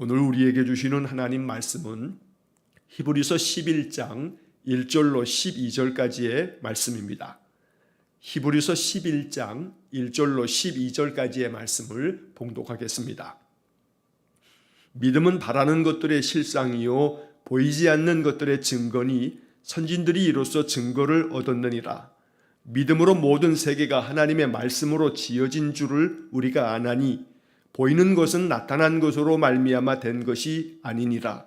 오늘 우리에게 주시는 하나님 말씀은 히브리서 11장 1절로 12절까지의 말씀입니다. 히브리서 11장 1절로 12절까지의 말씀을 봉독하겠습니다. 믿음은 바라는 것들의 실상이요 보이지 않는 것들의 증거니 선진들이 이로써 증거를 얻었느니라. 믿음으로 모든 세계가 하나님의 말씀으로 지어진 줄을 우리가 아나니 보이는 것은 나타난 것으로 말미암아 된 것이 아니니라.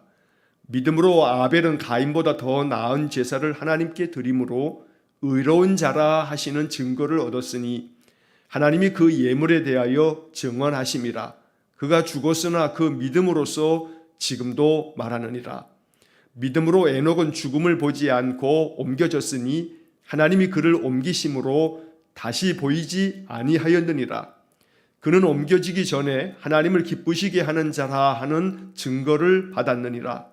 믿음으로 아벨은 가인보다 더 나은 제사를 하나님께 드림으로 의로운 자라 하시는 증거를 얻었으니 하나님이 그 예물에 대하여 증언하심이라. 그가 죽었으나 그 믿음으로써 지금도 말하느니라. 믿음으로 에녹은 죽음을 보지 않고 옮겨졌으니 하나님이 그를 옮기심으로 다시 보이지 아니하였느니라. 그는 옮겨지기 전에 하나님을 기쁘시게 하는 자라 하는 증거를 받았느니라.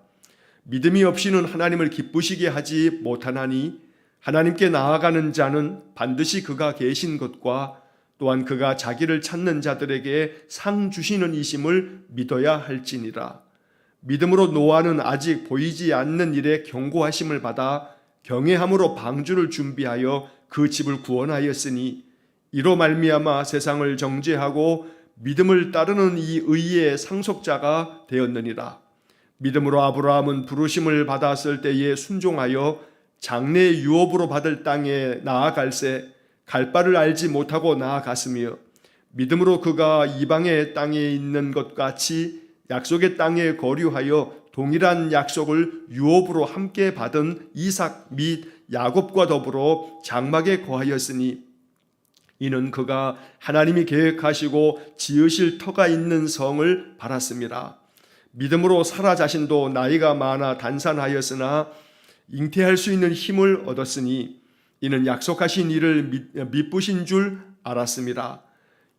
믿음이 없이는 하나님을 기쁘시게 하지 못하나니 하나님께 나아가는 자는 반드시 그가 계신 것과 또한 그가 자기를 찾는 자들에게 상 주시는 이심을 믿어야 할지니라. 믿음으로 노아는 아직 보이지 않는 일에 경고하심을 받아 경외함으로 방주를 준비하여 그 집을 구원하였으니 이로 말미암아 세상을 정죄하고 믿음을 따르는 이 의의 상속자가 되었느니라. 믿음으로 아브라함은 부르심을 받았을 때에 순종하여 장래의 유업으로 받을 땅에 나아갈새 갈 바를 알지 못하고 나아갔으며 믿음으로 그가 이방의 땅에 있는 것 같이 약속의 땅에 거류하여 동일한 약속을 유업으로 함께 받은 이삭 및 야곱과 더불어 장막에 거하였으니 이는 그가 하나님이 계획하시고 지으실 터가 있는 성을 바랐습니다. 믿음으로 사라 자신도 나이가 많아 단산하였으나 잉태할 수 있는 힘을 얻었으니 이는 약속하신 이를 미쁘신 줄 알았습니다.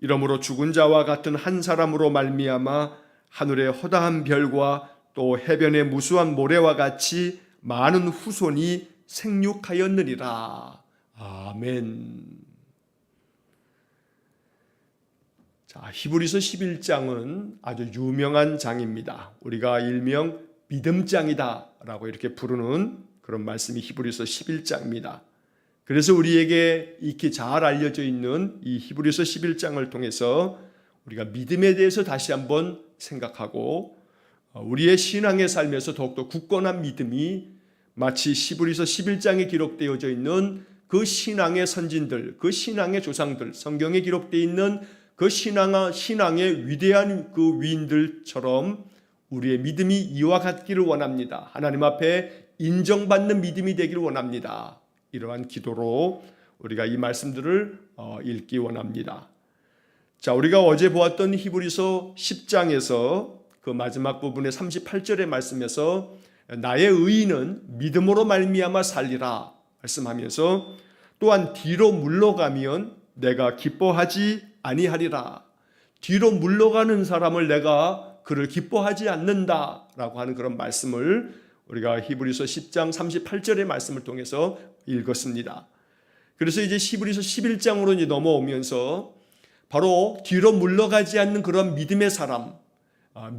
이러므로 죽은 자와 같은 한 사람으로 말미암아 하늘의 허다한 별과 또 해변의 무수한 모래와 같이 많은 후손이 생육하였느니라. 아멘. 자, 히브리서 11장은 아주 유명한 장입니다. 우리가 일명 믿음장이다 라고 이렇게 부르는 그런 말씀이 히브리서 11장입니다. 그래서 우리에게 익히 잘 알려져 있는 이 히브리서 11장을 통해서 우리가 믿음에 대해서 다시 한번 생각하고 우리의 신앙의 삶에서 더욱더 굳건한 믿음이 마치 히브리서 11장에 기록되어져 있는 그 신앙의 선진들, 그 신앙의 조상들, 성경에 기록되어 있는 그 신앙의 위대한 그 위인들처럼 우리의 믿음이 이와 같기를 원합니다. 하나님 앞에 인정받는 믿음이 되기를 원합니다. 이러한 기도로 우리가 이 말씀들을 읽기 원합니다. 자, 우리가 어제 보았던 히브리서 10장에서 그 마지막 부분의 38절의 말씀에서 나의 의인은 믿음으로 말미암아 살리라 말씀하면서 또한 뒤로 물러가면 내가 기뻐하지 아니하리라. 뒤로 물러가는 사람을 내가 그를 기뻐하지 않는다라고 하는 그런 말씀을 우리가 히브리서 10장 38절의 말씀을 통해서 읽었습니다. 그래서 이제 히브리서 11장으로 이제 넘어오면서 바로 뒤로 물러가지 않는 그런 믿음의 사람,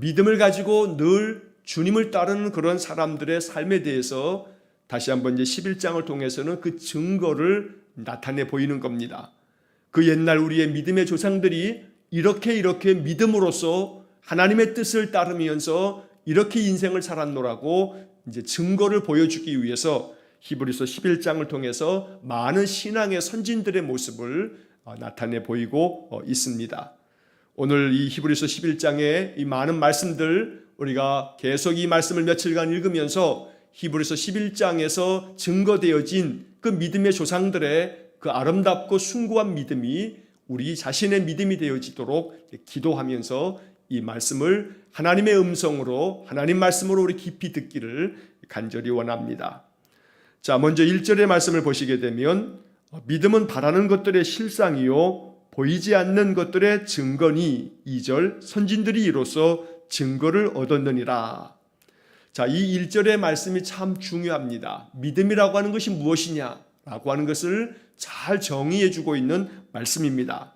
믿음을 가지고 늘 주님을 따르는 그런 사람들의 삶에 대해서 다시 한번 이제 11장을 통해서는 그 증거를 나타내 보이는 겁니다. 그 옛날 우리의 믿음의 조상들이 이렇게 믿음으로써 하나님의 뜻을 따르면서 이렇게 인생을 살았노라고 이제 증거를 보여주기 위해서 히브리서 11장을 통해서 많은 신앙의 선진들의 모습을 나타내 보이고 있습니다. 오늘 이 히브리서 11장의 이 많은 말씀들 우리가 계속 이 말씀을 며칠간 읽으면서 히브리서 11장에서 증거되어진 그 믿음의 조상들의 그 아름답고 숭고한 믿음이 우리 자신의 믿음이 되어지도록 기도하면서 이 말씀을 하나님의 음성으로 하나님 말씀으로 우리 깊이 듣기를 간절히 원합니다. 자, 먼저 1절의 말씀을 보시게 되면 믿음은 바라는 것들의 실상이요 보이지 않는 것들의 증거니 2절 선진들이 이로써 증거를 얻었느니라. 자, 이 1절의 말씀이 참 중요합니다. 믿음이라고 하는 것이 무엇이냐라고 하는 것을 잘 정의해 주고 있는 말씀입니다.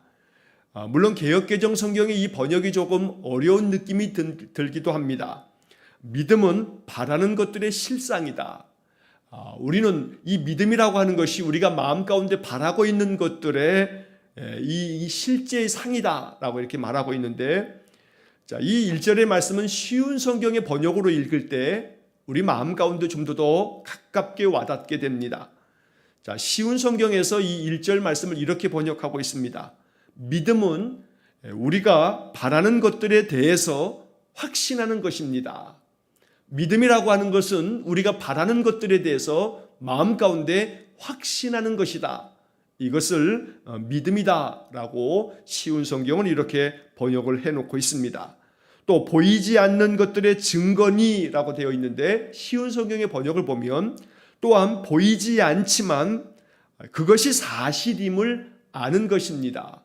물론 개역개정 성경의 이 번역이 조금 어려운 느낌이 들기도 합니다. 믿음은 바라는 것들의 실상이다. 우리는 이 믿음이라고 하는 것이 우리가 마음 가운데 바라고 있는 것들의 이 실제의 상이다라고 이렇게 말하고 있는데, 자, 이 1절의 말씀은 쉬운 성경의 번역으로 읽을 때 우리 마음 가운데 좀 더 가깝게 와닿게 됩니다. 자, 쉬운 성경에서 이 1절 말씀을 이렇게 번역하고 있습니다. 믿음은 우리가 바라는 것들에 대해서 확신하는 것입니다. 믿음이라고 하는 것은 우리가 바라는 것들에 대해서 마음 가운데 확신하는 것이다. 이것을 믿음이다라고 쉬운 성경은 이렇게 번역을 해놓고 있습니다. 또 보이지 않는 것들의 증거니라고 되어 있는데, 쉬운 성경의 번역을 보면 또한 보이지 않지만 그것이 사실임을 아는 것입니다.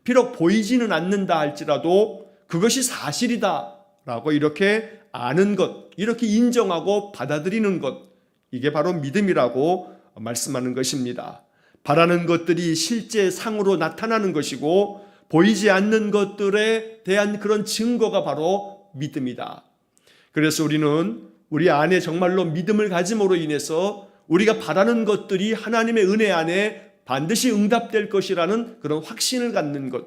비록 보이지는 않는다 할지라도 그것이 사실이다라고 이렇게 아는 것, 이렇게 인정하고 받아들이는 것, 이게 바로 믿음이라고 말씀하는 것입니다. 바라는 것들이 실제 상으로 나타나는 것이고 보이지 않는 것들에 대한 그런 증거가 바로 믿음이다. 그래서 우리는 우리 안에 정말로 믿음을 가짐으로 인해서 우리가 바라는 것들이 하나님의 은혜 안에 반드시 응답될 것이라는 그런 확신을 갖는 것,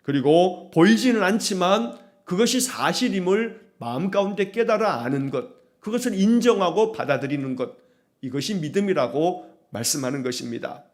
그리고 보이지는 않지만 그것이 사실임을 마음 가운데 깨달아 아는 것, 그것을 인정하고 받아들이는 것, 이것이 믿음이라고 말씀하는 것입니다.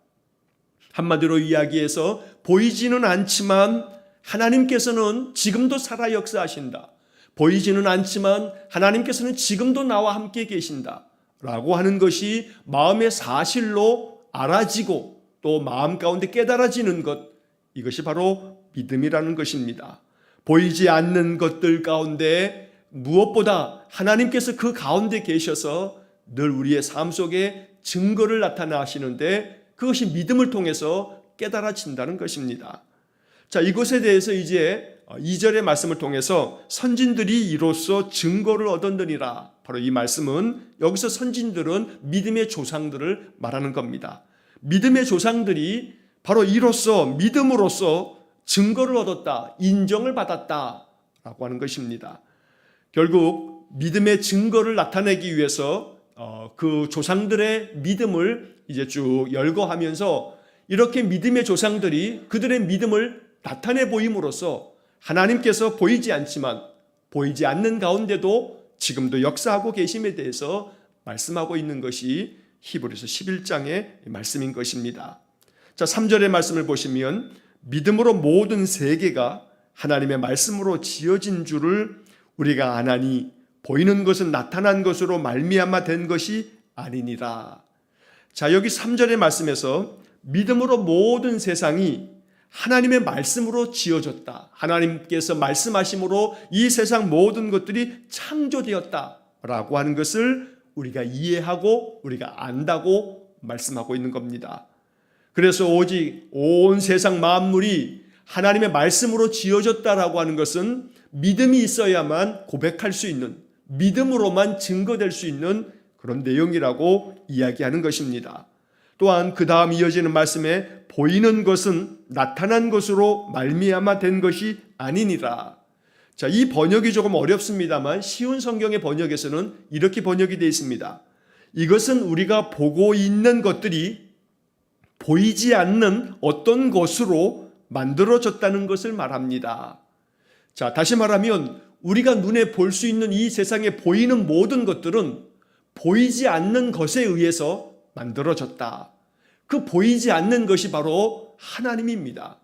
한마디로 이야기해서 보이지는 않지만 하나님께서는 지금도 살아 역사하신다. 보이지는 않지만 하나님께서는 지금도 나와 함께 계신다 라고 하는 것이 마음의 사실로 알아지고 또 마음 가운데 깨달아지는 것, 이것이 바로 믿음이라는 것입니다. 보이지 않는 것들 가운데 무엇보다 하나님께서 그 가운데 계셔서 늘 우리의 삶 속에 증거를 나타나시는데 그것이 믿음을 통해서 깨달아진다는 것입니다. 자, 이것에 대해서 이제 2절의 말씀을 통해서 선진들이 이로써 증거를 얻었느니라. 바로 이 말씀은 여기서 선진들은 믿음의 조상들을 말하는 겁니다. 믿음의 조상들이 바로 이로써 믿음으로써 증거를 얻었다, 인정을 받았다 라고 하는 것입니다. 결국 믿음의 증거를 나타내기 위해서 그 조상들의 믿음을 이제 쭉 열거하면서 이렇게 믿음의 조상들이 그들의 믿음을 나타내 보임으로써 하나님께서 보이지 않지만 보이지 않는 가운데도 지금도 역사하고 계심에 대해서 말씀하고 있는 것이 히브리서 11장의 말씀인 것입니다. 자, 3절의 말씀을 보시면 믿음으로 모든 세계가 하나님의 말씀으로 지어진 줄을 우리가 아나니 보이는 것은 나타난 것으로 말미암아 된 것이 아니니라. 자, 여기 3절의 말씀에서 믿음으로 모든 세상이 하나님의 말씀으로 지어졌다. 하나님께서 말씀하심으로 이 세상 모든 것들이 창조되었다라고 하는 것을 우리가 이해하고 우리가 안다고 말씀하고 있는 겁니다. 그래서 오직 온 세상 만물이 하나님의 말씀으로 지어졌다라고 하는 것은 믿음이 있어야만 고백할 수 있는, 믿음으로만 증거될 수 있는 그런 내용이라고 이야기하는 것입니다. 또한 그 다음 이어지는 말씀에 보이는 것은 나타난 것으로 말미암아 된 것이 아니니라. 자, 이 번역이 조금 어렵습니다만 쉬운 성경의 번역에서는 이렇게 번역이 되어 있습니다. 이것은 우리가 보고 있는 것들이 보이지 않는 어떤 것으로 만들어졌다는 것을 말합니다. 자, 다시 말하면 우리가 눈에 볼 수 있는 이 세상에 보이는 모든 것들은 보이지 않는 것에 의해서 만들어졌다. 그 보이지 않는 것이 바로 하나님입니다.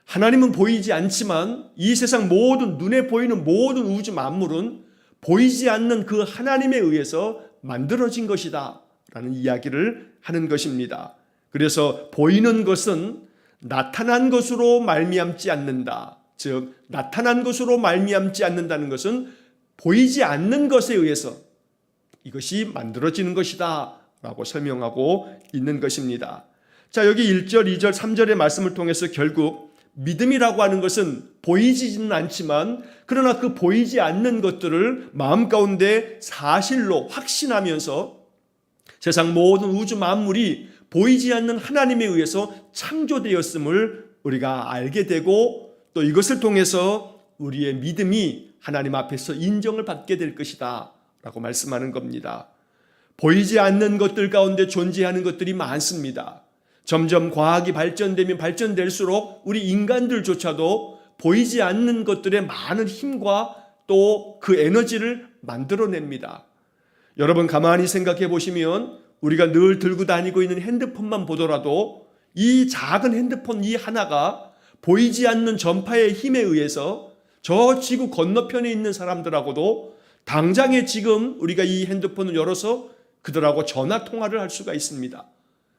하나님은 보이지 않지만 이 세상 모든 눈에 보이는 모든 우주 만물은 보이지 않는 그 하나님에 의해서 만들어진 것이다 라는 이야기를 하는 것입니다. 그래서 보이는 것은 나타난 것으로 말미암지 않는다. 즉 나타난 것으로 말미암지 않는다는 것은 보이지 않는 것에 의해서 이것이 만들어지는 것이다 라고 설명하고 있는 것입니다. 자, 여기 1절, 2절, 3절의 말씀을 통해서 결국 믿음이라고 하는 것은 보이지는 않지만 그러나 그 보이지 않는 것들을 마음 가운데 사실로 확신하면서 세상 모든 우주 만물이 보이지 않는 하나님에 의해서 창조되었음을 우리가 알게 되고 또 이것을 통해서 우리의 믿음이 하나님 앞에서 인정을 받게 될 것이다 라고 말씀하는 겁니다. 보이지 않는 것들 가운데 존재하는 것들이 많습니다. 점점 과학이 발전되면 발전될수록 우리 인간들조차도 보이지 않는 것들의 많은 힘과 또 그 에너지를 만들어냅니다. 여러분 가만히 생각해 보시면 우리가 늘 들고 다니고 있는 핸드폰만 보더라도 이 작은 핸드폰 이 하나가 보이지 않는 전파의 힘에 의해서 저 지구 건너편에 있는 사람들하고도 당장에 지금 우리가 이 핸드폰을 열어서 그들하고 전화 통화를 할 수가 있습니다.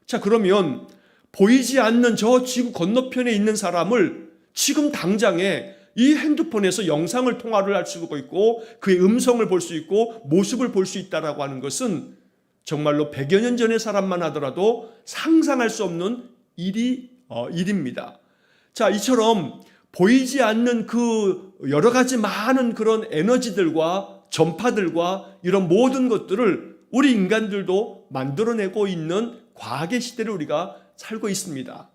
자, 그러면 보이지 않는 저 지구 건너편에 있는 사람을 지금 당장에 이 핸드폰에서 영상을 통화를 할 수가 있고 그의 음성을 볼 수 있고 모습을 볼 수 있다라고 하는 것은 정말로 100여 년 전의 사람만 하더라도 상상할 수 없는 일입니다. 자, 이처럼 보이지 않는 그 여러 가지 많은 그런 에너지들과 전파들과 이런 모든 것들을 우리 인간들도 만들어내고 있는 과학의 시대를 우리가 살고 있습니다.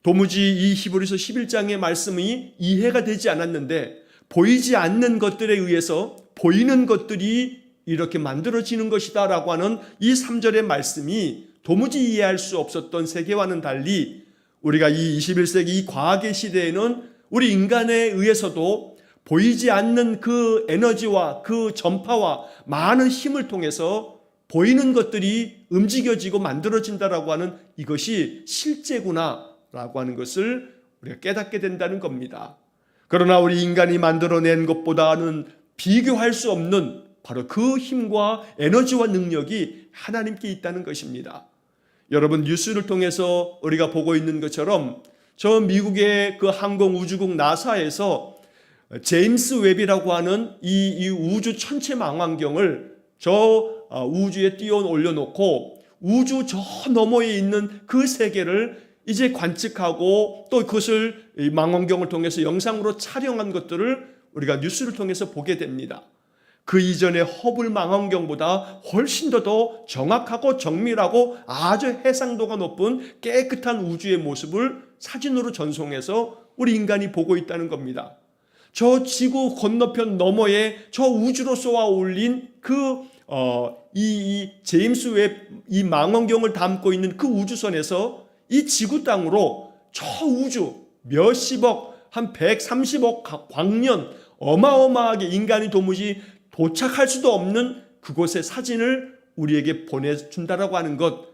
도무지 이 히브리서 11장의 말씀이 이해가 되지 않았는데 보이지 않는 것들에 의해서 보이는 것들이 이렇게 만들어지는 것이다 라고 하는 이 3절의 말씀이 도무지 이해할 수 없었던 세계와는 달리 우리가 이 21세기 이 과학의 시대에는 우리 인간에 의해서도 보이지 않는 그 에너지와 그 전파와 많은 힘을 통해서 보이는 것들이 움직여지고 만들어진다라고 하는 이것이 실제구나 라고 하는 것을 우리가 깨닫게 된다는 겁니다. 그러나 우리 인간이 만들어낸 것보다는 비교할 수 없는 바로 그 힘과 에너지와 능력이 하나님께 있다는 것입니다. 여러분 뉴스를 통해서 우리가 보고 있는 것처럼 저 미국의 그 항공우주국 나사에서 제임스 웹이라고 하는 이 우주 천체 망원경을 저 우주에 띄워 올려놓고 우주 저 너머에 있는 그 세계를 이제 관측하고 또 그것을 망원경을 통해서 영상으로 촬영한 것들을 우리가 뉴스를 통해서 보게 됩니다. 그 이전의 허블 망원경보다 훨씬 더 정확하고 정밀하고 아주 해상도가 높은 깨끗한 우주의 모습을 사진으로 전송해서 우리 인간이 보고 있다는 겁니다. 저 지구 건너편 너머에 저 우주로 쏘아 올린 이 제임스 웹 이 망원경을 담고 있는 그 우주선에서 이 지구 땅으로 저 우주 몇십억 한 130억 광년 어마어마하게 인간이 도무지 도착할 수도 없는 그곳의 사진을 우리에게 보내준다라고 하는 것,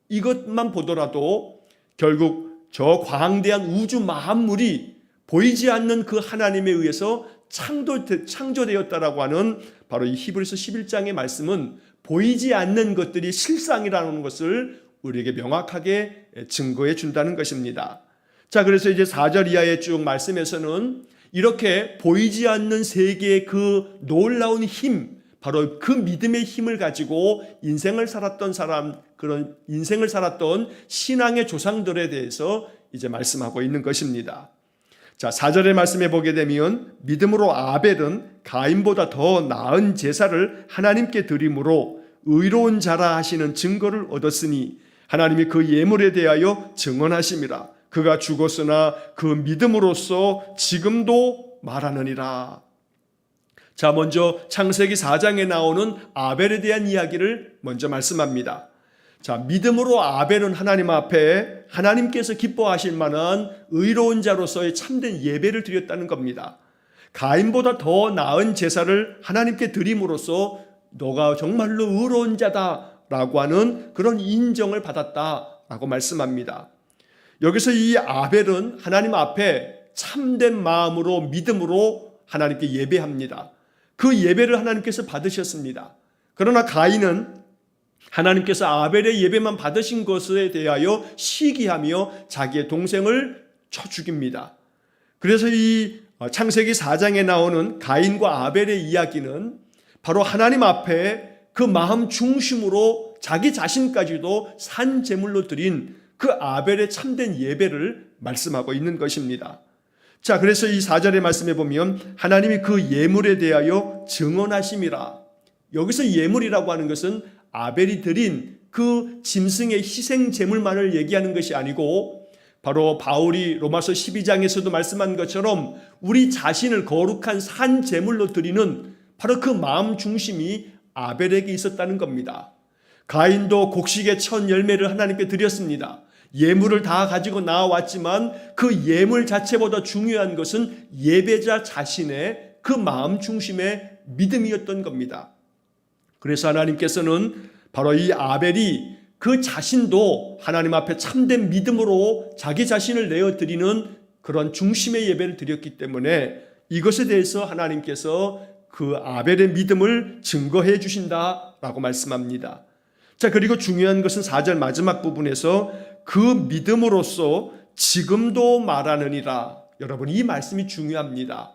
이것만 보더라도 결국 저 광대한 우주 만물이 보이지 않는 그 하나님에 의해서 창조되었다라고 하는 바로 이 히브리서 11장의 말씀은 보이지 않는 것들이 실상이라는 것을 우리에게 명확하게 증거해 준다는 것입니다. 자, 그래서 이제 4절 이하의 쭉 말씀에서는 이렇게 보이지 않는 세계의 그 놀라운 힘, 바로 그 믿음의 힘을 가지고 인생을 살았던 사람, 그런 인생을 살았던 신앙의 조상들에 대해서 이제 말씀하고 있는 것입니다. 자, 4절의 말씀에 보게 되면 믿음으로 아벨은 가인보다 더 나은 제사를 하나님께 드림으로 의로운 자라 하시는 증거를 얻었으니 하나님이 그 예물에 대하여 증언하심이라. 그가 죽었으나 그 믿음으로써 지금도 말하느니라. 자, 먼저 창세기 4장에 나오는 아벨에 대한 이야기를 먼저 말씀합니다. 자, 믿음으로 아벨은 하나님 앞에 하나님께서 기뻐하실 만한 의로운 자로서의 참된 예배를 드렸다는 겁니다. 가인보다 더 나은 제사를 하나님께 드림으로써 너가 정말로 의로운 자다라고 하는 그런 인정을 받았다라고 말씀합니다. 여기서 이 아벨은 하나님 앞에 참된 마음으로 믿음으로 하나님께 예배합니다. 그 예배를 하나님께서 받으셨습니다. 그러나 가인은 하나님께서 아벨의 예배만 받으신 것에 대하여 시기하며 자기의 동생을 쳐 죽입니다. 그래서 이 창세기 4장에 나오는 가인과 아벨의 이야기는 바로 하나님 앞에 그 마음 중심으로 자기 자신까지도 산 제물로 드린 그 아벨의 참된 예배를 말씀하고 있는 것입니다. 자, 그래서 이 4절의 말씀에 보면 하나님이 그 예물에 대하여 증언하심이라. 여기서 예물이라고 하는 것은 아벨이 드린 그 짐승의 희생 제물만을 얘기하는 것이 아니고 바로 바울이 로마서 12장에서도 말씀한 것처럼 우리 자신을 거룩한 산 제물로 드리는 바로 그 마음 중심이 아벨에게 있었다는 겁니다. 가인도 곡식의 첫 열매를 하나님께 드렸습니다. 예물을 다 가지고 나왔지만 그 예물 자체보다 중요한 것은 예배자 자신의 그 마음 중심의 믿음이었던 겁니다. 그래서 하나님께서는 바로 이 아벨이 그 자신도 하나님 앞에 참된 믿음으로 자기 자신을 내어드리는 그런 중심의 예배를 드렸기 때문에 이것에 대해서 하나님께서 그 아벨의 믿음을 증거해 주신다라고 말씀합니다. 자, 그리고 중요한 것은 4절 마지막 부분에서 그 믿음으로써 지금도 말하느니라. 여러분, 이 말씀이 중요합니다.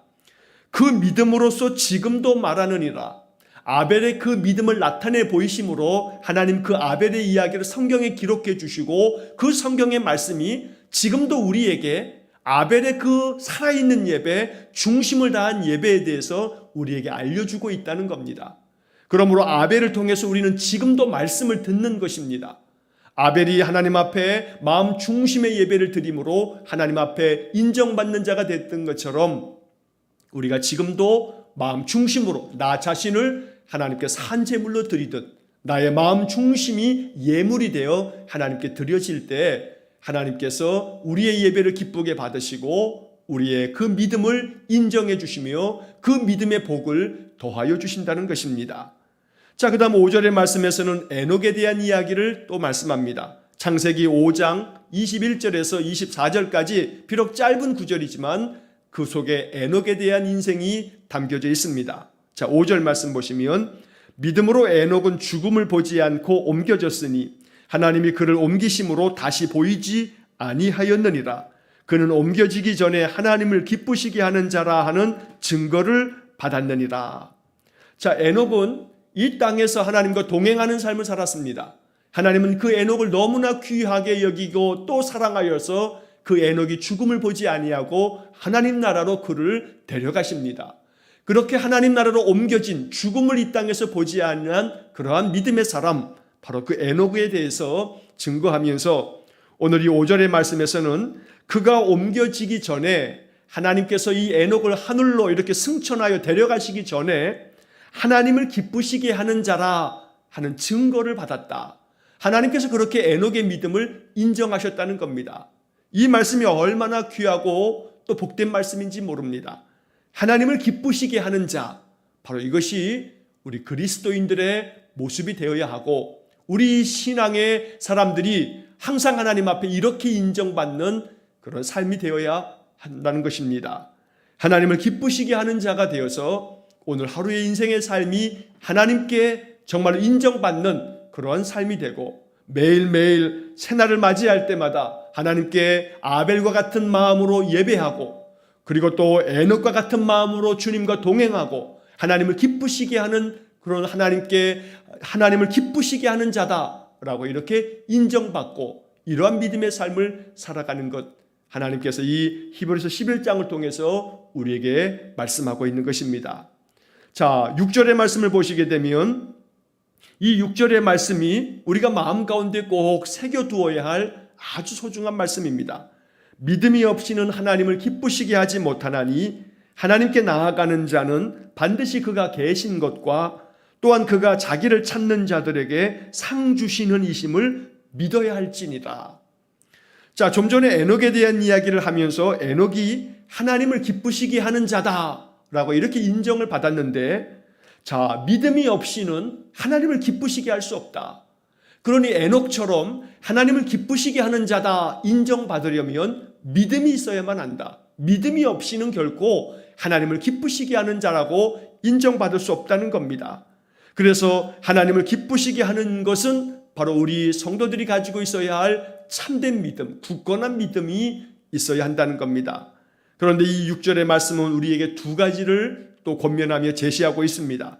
그 믿음으로써 지금도 말하느니라. 아벨의 그 믿음을 나타내 보이심으로 하나님 그 아벨의 이야기를 성경에 기록해 주시고 그 성경의 말씀이 지금도 우리에게 아벨의 그 살아있는 예배, 중심을 다한 예배에 대해서 우리에게 알려주고 있다는 겁니다. 그러므로 아벨을 통해서 우리는 지금도 말씀을 듣는 것입니다. 아벨이 하나님 앞에 마음 중심의 예배를 드림으로 하나님 앞에 인정받는 자가 됐던 것처럼 우리가 지금도 마음 중심으로 나 자신을 하나님께 산 제물로 드리듯 나의 마음 중심이 예물이 되어 하나님께 드려질 때 하나님께서 우리의 예배를 기쁘게 받으시고 우리의 그 믿음을 인정해 주시며 그 믿음의 복을 더하여 주신다는 것입니다. 자, 그 다음 5절의 말씀에서는 에녹에 대한 이야기를 또 말씀합니다. 창세기 5장 21절에서 24절까지 비록 짧은 구절이지만 그 속에 에녹에 대한 인생이 담겨져 있습니다. 자, 5절 말씀 보시면 믿음으로 에녹은 죽음을 보지 않고 옮겨졌으니 하나님이 그를 옮기심으로 다시 보이지 아니하였느니라. 그는 옮겨지기 전에 하나님을 기쁘시게 하는 자라 하는 증거를 받았느니라. 자, 에녹은 이 땅에서 하나님과 동행하는 삶을 살았습니다. 하나님은 그 에녹을 너무나 귀하게 여기고 또 사랑하여서 그 에녹이 죽음을 보지 아니하고 하나님 나라로 그를 데려가십니다. 그렇게 하나님 나라로 옮겨진 죽음을 이 땅에서 보지 않는 그러한 믿음의 사람, 바로 그 에녹에 대해서 증거하면서 오늘 이 5절의 말씀에서는 그가 옮겨지기 전에 하나님께서 이 에녹을 하늘로 이렇게 승천하여 데려가시기 전에 하나님을 기쁘시게 하는 자라 하는 증거를 받았다. 하나님께서 그렇게 에녹의 믿음을 인정하셨다는 겁니다. 이 말씀이 얼마나 귀하고 또 복된 말씀인지 모릅니다. 하나님을 기쁘시게 하는 자, 바로 이것이 우리 그리스도인들의 모습이 되어야 하고 우리 신앙의 사람들이 항상 하나님 앞에 이렇게 인정받는 그런 삶이 되어야 한다는 것입니다. 하나님을 기쁘시게 하는 자가 되어서 오늘 하루의 인생의 삶이 하나님께 정말 인정받는 그러한 삶이 되고 매일매일 새날을 맞이할 때마다 하나님께 아벨과 같은 마음으로 예배하고 그리고 또 에녹과 같은 마음으로 주님과 동행하고 하나님을 기쁘시게 하는 그런 하나님을 기쁘시게 하는 자다라고 이렇게 인정받고 이러한 믿음의 삶을 살아가는 것, 하나님께서 이 히브리서 11장을 통해서 우리에게 말씀하고 있는 것입니다. 자, 6절의 말씀을 보시게 되면 이 6절의 말씀이 우리가 마음 가운데 꼭 새겨두어야 할 아주 소중한 말씀입니다. 믿음이 없이는 하나님을 기쁘시게 하지 못하나니 하나님께 나아가는 자는 반드시 그가 계신 것과 또한 그가 자기를 찾는 자들에게 상 주시는 이심을 믿어야 할지니라. 자, 좀 전에 에녹에 대한 이야기를 하면서 에녹이 하나님을 기쁘시게 하는 자다라고 이렇게 인정을 받았는데, 자, 믿음이 없이는 하나님을 기쁘시게 할 수 없다. 그러니 에녹처럼 하나님을 기쁘시게 하는 자다 인정받으려면 믿음이 있어야만 한다. 믿음이 없이는 결코 하나님을 기쁘시게 하는 자라고 인정받을 수 없다는 겁니다. 그래서 하나님을 기쁘시게 하는 것은 바로 우리 성도들이 가지고 있어야 할 참된 믿음, 굳건한 믿음이 있어야 한다는 겁니다. 그런데 이 6절의 말씀은 우리에게 두 가지를 또 권면하며 제시하고 있습니다.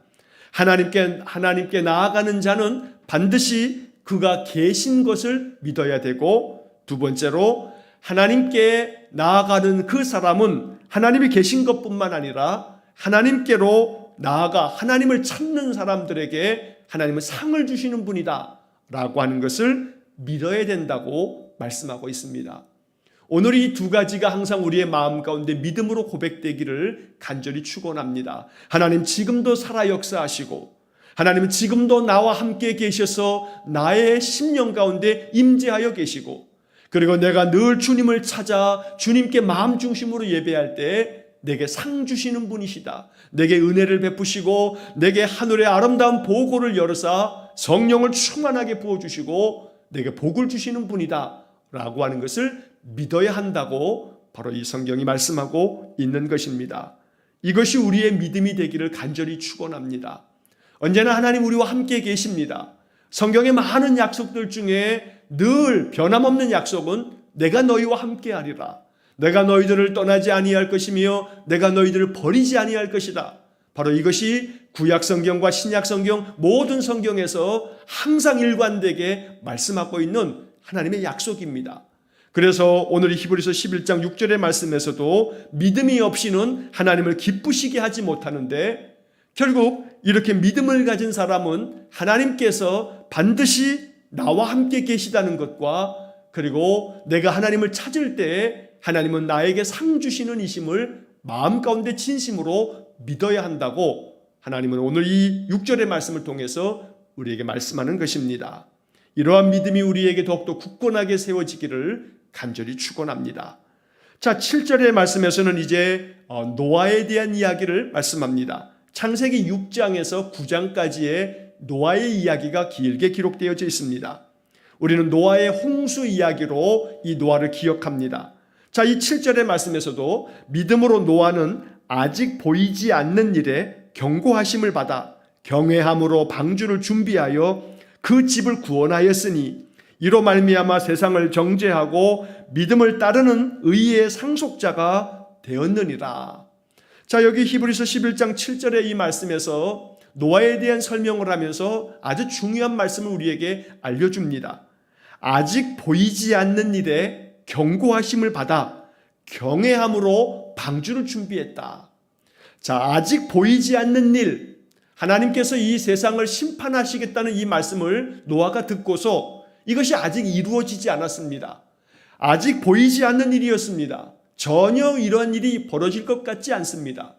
하나님께 나아가는 자는 반드시 그가 계신 것을 믿어야 되고, 두 번째로 하나님께 나아가는 그 사람은 하나님이 계신 것뿐만 아니라 하나님께로 나아가 하나님을 찾는 사람들에게 하나님은 상을 주시는 분이다 라고 하는 것을 믿어야 된다고 말씀하고 있습니다. 오늘 이 두 가지가 항상 우리의 마음 가운데 믿음으로 고백되기를 간절히 축원합니다. 하나님 지금도 살아 역사하시고 하나님은 지금도 나와 함께 계셔서 나의 심령 가운데 임재하여 계시고, 그리고 내가 늘 주님을 찾아 주님께 마음 중심으로 예배할 때 내게 상 주시는 분이시다. 내게 은혜를 베푸시고 내게 하늘의 아름다운 보고를 열어사 성령을 충만하게 부어주시고 내게 복을 주시는 분이다 라고 하는 것을 믿어야 한다고 바로 이 성경이 말씀하고 있는 것입니다. 이것이 우리의 믿음이 되기를 간절히 축원합니다. 언제나 하나님 우리와 함께 계십니다. 성경의 많은 약속들 중에 늘 변함없는 약속은 내가 너희와 함께 하리라. 내가 너희들을 떠나지 아니할 것이며 내가 너희들을 버리지 아니할 것이다. 바로 이것이 구약 성경과 신약 성경 모든 성경에서 항상 일관되게 말씀하고 있는 하나님의 약속입니다. 그래서 오늘 히브리서 11장 6절의 말씀에서도 믿음이 없이는 하나님을 기쁘시게 하지 못하는데, 결국 이렇게 믿음을 가진 사람은 하나님께서 반드시 나와 함께 계시다는 것과, 그리고 내가 하나님을 찾을 때 하나님은 나에게 상 주시는 이심을 마음 가운데 진심으로 믿어야 한다고 하나님은 오늘 이 6절의 말씀을 통해서 우리에게 말씀하는 것입니다. 이러한 믿음이 우리에게 더욱더 굳건하게 세워지기를 간절히 축원합니다. 자, 7절의 말씀에서는 이제 노아에 대한 이야기를 말씀합니다. 창세기 6장에서 9장까지의 노아의 이야기가 길게 기록되어져 있습니다. 우리는 노아의 홍수 이야기로 이 노아를 기억합니다. 자, 이 7절의 말씀에서도 믿음으로 노아는 아직 보이지 않는 일에 경고하심을 받아 경외함으로 방주를 준비하여 그 집을 구원하였으니 이로 말미암아 세상을 정죄하고 믿음을 따르는 의의 상속자가 되었느니라. 자, 여기 히브리서 11장 7절의 이 말씀에서 노아에 대한 설명을 하면서 아주 중요한 말씀을 우리에게 알려줍니다. 아직 보이지 않는 일에 경고하심을 받아 경외함으로 방주를 준비했다. 자, 아직 보이지 않는 일, 하나님께서 이 세상을 심판하시겠다는 이 말씀을 노아가 듣고서 이것이 아직 이루어지지 않았습니다. 아직 보이지 않는 일이었습니다. 전혀 이러한 일이 벌어질 것 같지 않습니다.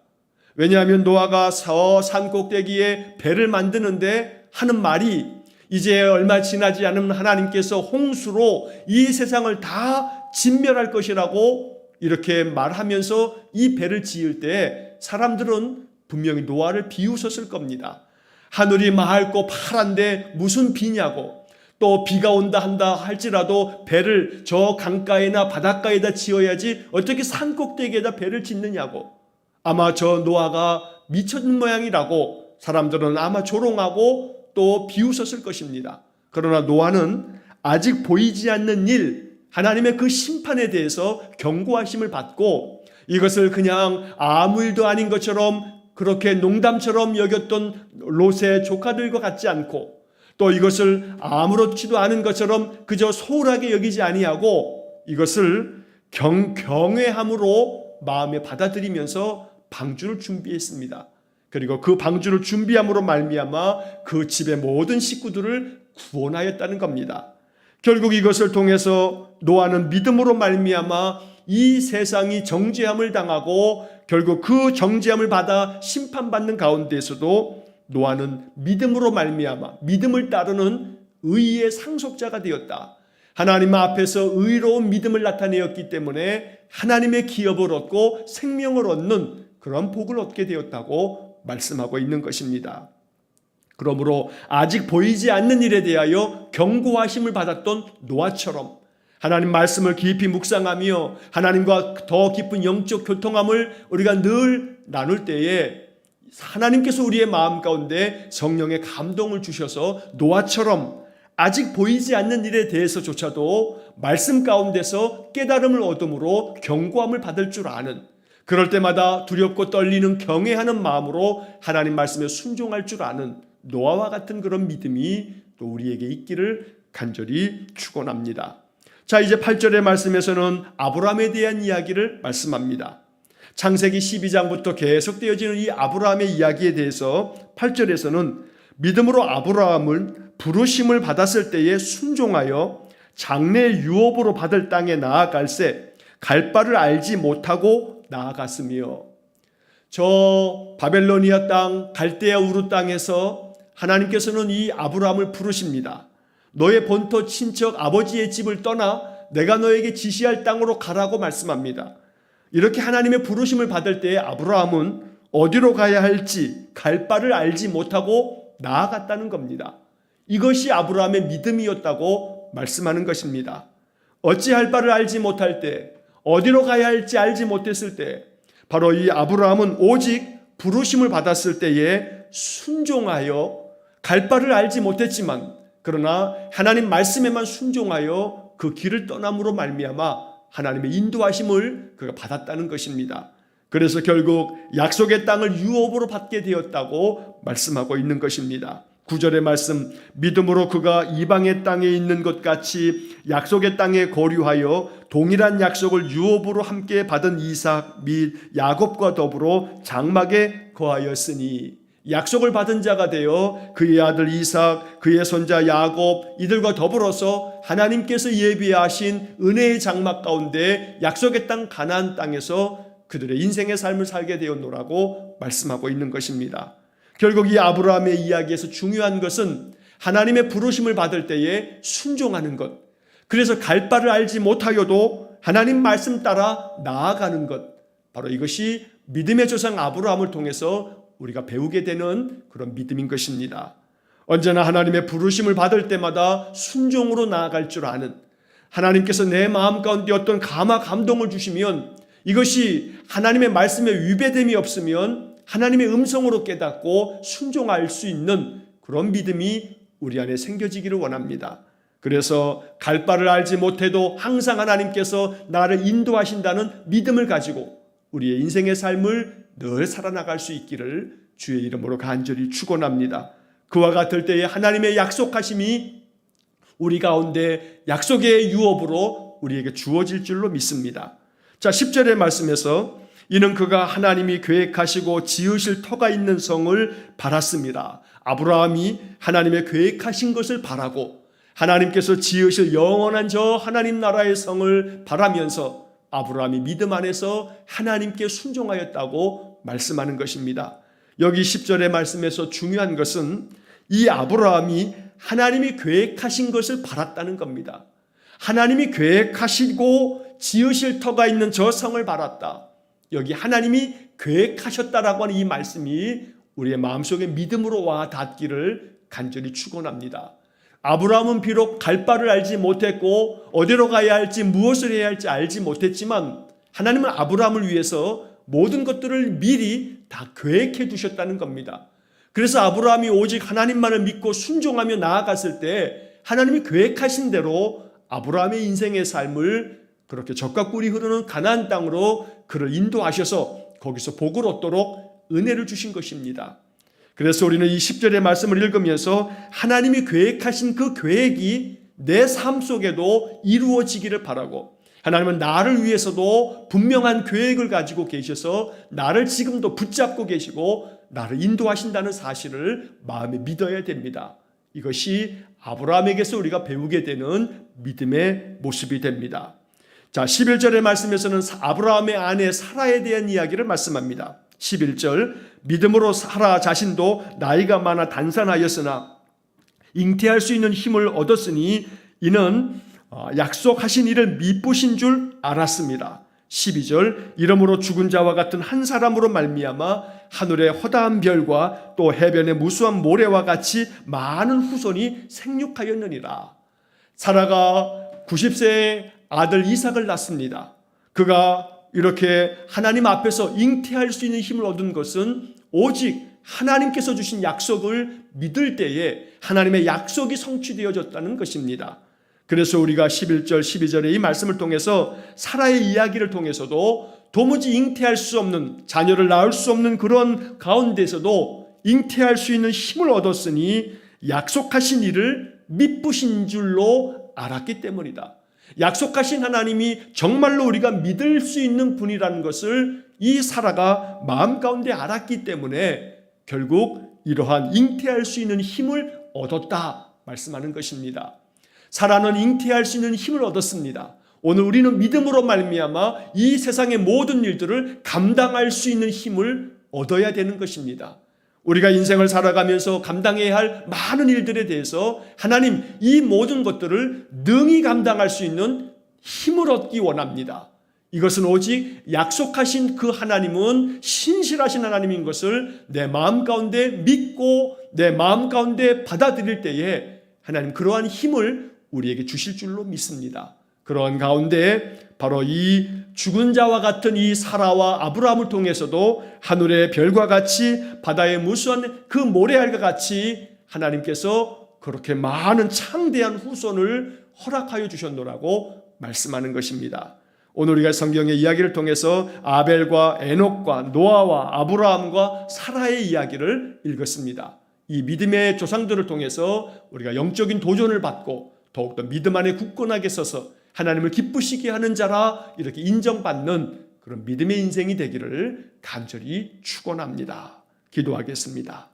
왜냐하면 노아가 산 꼭대기에 배를 만드는데 하는 말이 이제 얼마 지나지 않으면 하나님께서 홍수로 이 세상을 다 진멸할 것이라고 이렇게 말하면서 이 배를 지을 때 사람들은 분명히 노아를 비웃었을 겁니다. 하늘이 맑고 파란데 무슨 비냐고, 또 비가 온다 한다 할지라도 배를 저 강가에나 바닷가에다 지어야지 어떻게 산 꼭대기에다 배를 짓느냐고, 아마 저 노아가 미쳤는 모양이라고 사람들은 아마 조롱하고 또 비웃었을 것입니다. 그러나 노아는 아직 보이지 않는 일, 하나님의 그 심판에 대해서 경고하심을 받고 이것을 그냥 아무 일도 아닌 것처럼 그렇게 농담처럼 여겼던 롯의 조카들과 같지 않고, 또 이것을 아무렇지도 않은 것처럼 그저 소홀하게 여기지 아니하고 이것을 경외함으로 마음에 받아들이면서 방주를 준비했습니다. 그리고 그 방주를 준비함으로 말미암아 그 집의 모든 식구들을 구원하였다는 겁니다. 결국 이것을 통해서 노아는 믿음으로 말미암아 이 세상이 정죄함을 당하고 결국 그 정죄함을 받아 심판받는 가운데에서도 노아는 믿음으로 말미암아 믿음을 따르는 의의 상속자가 되었다. 하나님 앞에서 의로운 믿음을 나타내었기 때문에 하나님의 기업을 얻고 생명을 얻는 그런 복을 얻게 되었다고 말씀하고 있는 것입니다. 그러므로 아직 보이지 않는 일에 대하여 경고하심을 받았던 노아처럼 하나님 말씀을 깊이 묵상하며 하나님과 더 깊은 영적 교통함을 우리가 늘 나눌 때에 하나님께서 우리의 마음 가운데 성령의 감동을 주셔서 노아처럼 아직 보이지 않는 일에 대해서조차도 말씀 가운데서 깨달음을 얻음으로 경고함을 받을 줄 아는, 그럴 때마다 두렵고 떨리는 경외하는 마음으로 하나님 말씀에 순종할 줄 아는 노아와 같은 그런 믿음이 또 우리에게 있기를 간절히 축원합니다. 자, 이제 8절의 말씀에서는 아브라함에 대한 이야기를 말씀합니다. 창세기 12장부터 계속되어지는 이 아브라함의 이야기에 대해서 8절에서는 믿음으로 아브라함은 부르심을 받았을 때에 순종하여 장래 유업으로 받을 땅에 나아갈새 갈 바를 알지 못하고 나아갔으며, 저 바벨로니아 땅 갈대아 우르 땅에서 하나님께서는 이 아브라함을 부르십니다. 너의 본토 친척 아버지의 집을 떠나 내가 너에게 지시할 땅으로 가라고 말씀합니다. 이렇게 하나님의 부르심을 받을 때에 아브라함은 어디로 가야 할지 갈 바를 알지 못하고 나아갔다는 겁니다. 이것이 아브라함의 믿음이었다고 말씀하는 것입니다. 어찌할 바를 알지 못할 때, 어디로 가야 할지 알지 못했을 때, 바로 이 아브라함은 오직 부르심을 받았을 때에 순종하여 갈 바를 알지 못했지만, 그러나 하나님 말씀에만 순종하여 그 길을 떠남으로 말미암아 하나님의 인도하심을 그가 받았다는 것입니다. 그래서 결국 약속의 땅을 유업으로 받게 되었다고 말씀하고 있는 것입니다. 9절의 말씀, 믿음으로 그가 이방의 땅에 있는 것 같이 약속의 땅에 거류하여 동일한 약속을 유업으로 함께 받은 이삭 및 야곱과 더불어 장막에 거하였으니, 약속을 받은 자가 되어 그의 아들 이삭, 그의 손자 야곱 이들과 더불어서 하나님께서 예비하신 은혜의 장막 가운데 약속의 땅 가나안 땅에서 그들의 인생의 삶을 살게 되었노라고 말씀하고 있는 것입니다. 결국 이 아브라함의 이야기에서 중요한 것은 하나님의 부르심을 받을 때에 순종하는 것, 그래서 갈 바를 알지 못하여도 하나님 말씀 따라 나아가는 것, 바로 이것이 믿음의 조상 아브라함을 통해서 우리가 배우게 되는 그런 믿음인 것입니다. 언제나 하나님의 부르심을 받을 때마다 순종으로 나아갈 줄 아는, 하나님께서 내 마음 가운데 어떤 감화 감동을 주시면 이것이 하나님의 말씀에 위배됨이 없으면 하나님의 음성으로 깨닫고 순종할 수 있는 그런 믿음이 우리 안에 생겨지기를 원합니다. 그래서 갈 바를 알지 못해도 항상 하나님께서 나를 인도하신다는 믿음을 가지고 우리의 인생의 삶을 늘 살아나갈 수 있기를 주의 이름으로 간절히 축원합니다. 그와 같을 때에 하나님의 약속하심이 우리 가운데 약속의 유업으로 우리에게 주어질 줄로 믿습니다. 자, 10절의 말씀에서 이는 그가 하나님이 계획하시고 지으실 터가 있는 성을 바랐습니다. 아브라함이 하나님의 계획하신 것을 바라고 하나님께서 지으실 영원한 저 하나님 나라의 성을 바라면서 아브라함이 믿음 안에서 하나님께 순종하였다고 말씀하는 것입니다. 여기 10절의 말씀에서 중요한 것은 이 아브라함이 하나님이 계획하신 것을 바랐다는 겁니다. 하나님이 계획하시고 지으실 터가 있는 저 성을 바랐다. 여기 하나님이 계획하셨다라고 하는 이 말씀이 우리의 마음속에 믿음으로 와 닿기를 간절히 축원합니다. 아브라함은 비록 갈 바를 알지 못했고 어디로 가야 할지 무엇을 해야 할지 알지 못했지만 하나님은 아브라함을 위해서 모든 것들을 미리 다 계획해 두셨다는 겁니다. 그래서 아브라함이 오직 하나님만을 믿고 순종하며 나아갔을 때 하나님이 계획하신 대로 아브라함의 인생의 삶을 그렇게 젖과 꿀이 흐르는 가나안 땅으로 그를 인도하셔서 거기서 복을 얻도록 은혜를 주신 것입니다. 그래서 우리는 이 10절의 말씀을 읽으면서 하나님이 계획하신 그 계획이 내 삶 속에도 이루어지기를 바라고, 하나님은 나를 위해서도 분명한 계획을 가지고 계셔서 나를 지금도 붙잡고 계시고 나를 인도하신다는 사실을 마음에 믿어야 됩니다. 이것이 아브라함에게서 우리가 배우게 되는 믿음의 모습이 됩니다. 자, 11절의 말씀에서는 아브라함의 아내 사라에 대한 이야기를 말씀합니다. 11절, 믿음으로 사라 자신도 나이가 많아 단산하였으나 잉태할 수 있는 힘을 얻었으니 이는 약속하신 이를 미쁘신 줄 알았습니다. 12절, 이러므로 죽은 자와 같은 한 사람으로 말미암아 하늘의 허다한 별과 또 해변의 무수한 모래와 같이 많은 후손이 생육하였느니라. 사라가 90세의 아들 이삭을 낳습니다. 그가 이렇게 하나님 앞에서 잉태할 수 있는 힘을 얻은 것은 오직 하나님께서 주신 약속을 믿을 때에 하나님의 약속이 성취되어졌다는 것입니다. 그래서 우리가 11절, 12절의 이 말씀을 통해서 사라의 이야기를 통해서도 도무지 잉태할 수 없는, 자녀를 낳을 수 없는 그런 가운데서도 잉태할 수 있는 힘을 얻었으니 약속하신 이를 미쁘신 줄로 알았기 때문이다. 약속하신 하나님이 정말로 우리가 믿을 수 있는 분이라는 것을 이 사라가 마음 가운데 알았기 때문에 결국 이러한 잉태할 수 있는 힘을 얻었다 말씀하는 것입니다. 사라는 잉태할 수 있는 힘을 얻었습니다. 오늘 우리는 믿음으로 말미암아 이 세상의 모든 일들을 감당할 수 있는 힘을 얻어야 되는 것입니다. 우리가 인생을 살아가면서 감당해야 할 많은 일들에 대해서 하나님 이 모든 것들을 능히 감당할 수 있는 힘을 얻기 원합니다. 이것은 오직 약속하신 그 하나님은 신실하신 하나님인 것을 내 마음 가운데 믿고 내 마음 가운데 받아들일 때에 하나님 그러한 힘을 우리에게 주실 줄로 믿습니다. 그러한 가운데 바로 이 죽은 자와 같은 이 사라와 아브라함을 통해서도 하늘의 별과 같이 바다의 무수한 그 모래알과 같이 하나님께서 그렇게 많은 창대한 후손을 허락하여 주셨노라고 말씀하는 것입니다. 오늘 우리가 성경의 이야기를 통해서 아벨과 에녹과 노아와 아브라함과 사라의 이야기를 읽었습니다. 이 믿음의 조상들을 통해서 우리가 영적인 도전을 받고 더욱더 믿음 안에 굳건하게 서서 하나님을 기쁘시게 하는 자라 이렇게 인정받는 그런 믿음의 인생이 되기를 간절히 축원합니다. 기도하겠습니다.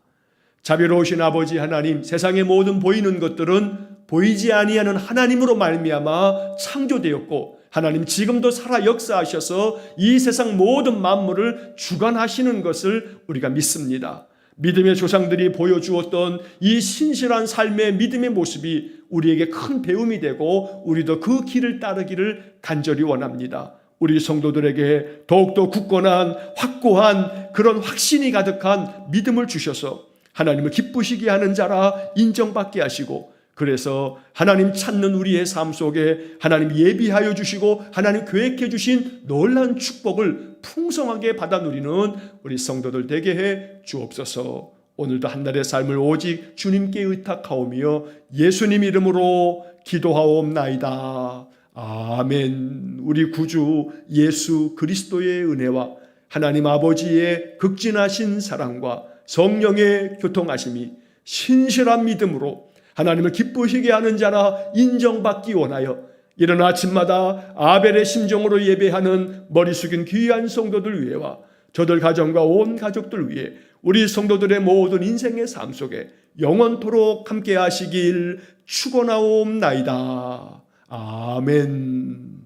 자비로우신 아버지 하나님, 세상의 모든 보이는 것들은 보이지 아니하는 하나님으로 말미암아 창조되었고 하나님 지금도 살아 역사하셔서 이 세상 모든 만물을 주관하시는 것을 우리가 믿습니다. 믿음의 조상들이 보여주었던 이 신실한 삶의 믿음의 모습이 우리에게 큰 배움이 되고 우리도 그 길을 따르기를 간절히 원합니다. 우리 성도들에게 더욱더 굳건한 확고한 그런 확신이 가득한 믿음을 주셔서 하나님을 기쁘시게 하는 자라 인정받게 하시고 그래서 하나님 찾는 우리의 삶 속에 하나님 예비하여 주시고 하나님 계획해 주신 놀라운 축복을 풍성하게 받아 누리는 우리 성도들 되게 해 주옵소서. 오늘도 한 날의 삶을 오직 주님께 의탁하오며 예수님 이름으로 기도하옵나이다. 아멘. 우리 구주 예수 그리스도의 은혜와 하나님 아버지의 극진하신 사랑과 성령의 교통하심이 신실한 믿음으로 하나님을 기쁘시게 하는 자라 인정받기 원하여 이른 아침마다 아벨의 심정으로 예배하는 머리 숙인 귀한 성도들 위해와 저들 가정과 온 가족들 위해 우리 성도들의 모든 인생의 삶 속에 영원토록 함께 하시길 축원하옵나이다. 아멘.